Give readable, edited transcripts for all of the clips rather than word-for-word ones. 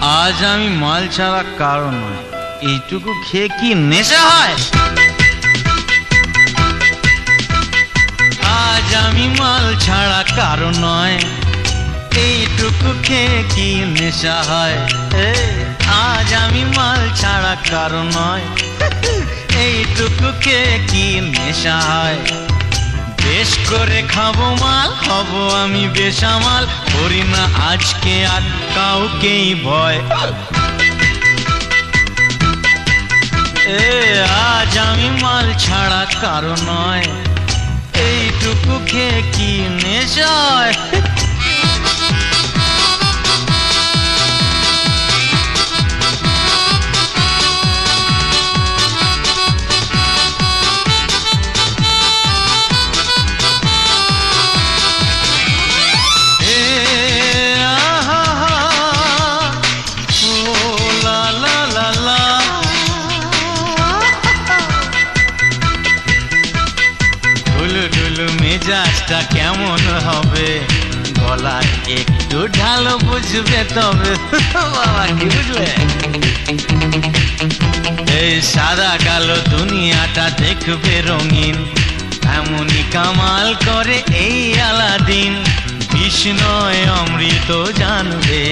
আজ আমি মাল ছাড়া কারো নয়, এইটুকু খেয়ে কি নেশা হয়? আজ আমি মাল ছাড়া কারো নয়, এইটুকু খেয়ে কি নেশা হয়? আজ আমি মাল ছাড়া কারো নয়, এইটুকু খেয়ে কি নেশা হয়? বেশ করে খাবো মাল, হব আমি বেসামাল, করি না আজকে আর কাউকেই ভয়। আজ আমি মাল ছাড়া কারো নয়, এইটুকু খেয়ে কি নেশা হয়? মেজাজটা কেমন হবে, গলায় একটু ঢালো বুঝবে তবে। বাবা কি বুঝলে? এই সাদা কালো দুনিয়াটা দেখবে রঙিন, এমনই কামাল করে এই আলাদিন, বিষ্ণয় অমৃত জানবে।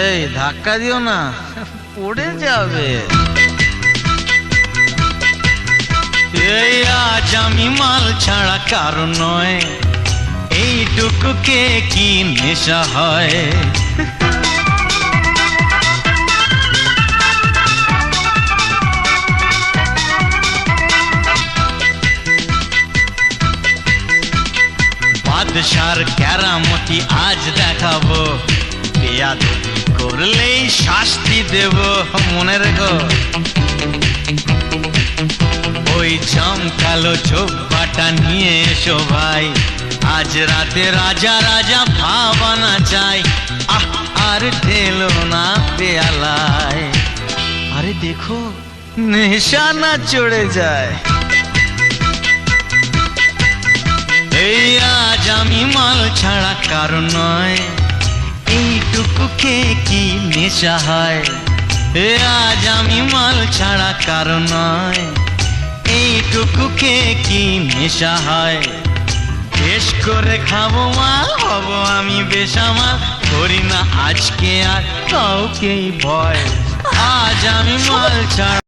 এই ধাক্কা দিও না, পড়ে যাবে। এই আজ আমি মাল ছাড়া কারো নয়, এইটুকু কে কি নেশা হয়? বাদশার কেরামতি আজ দেখাবো, বেয়াদবি করলেই শাস্তি দেব, মনে রেখো। ওই চমকালো ছোপাটা নিয়ে এসো ভাই, আজ রাতে রাজা রাজা ভাবানা চাই। আহ আর ঢেলো না পেয়ালায়, আরে দেখো নেশা না চড়ে যায়। এই আজ আমি মাল ছাড়া কারো নয়, এইটুকু খেয়ে কি নেশা হয়? আজ আমি মাল ছাড়া কারো নয়, এইটুকু খেয়ে কি নেশা হয়? বেশ করে খাবো মাল, হব আমি বেসামাল, করি না আজকে আর কাউকেই ভয়। আজ আমি মাল ছাড়া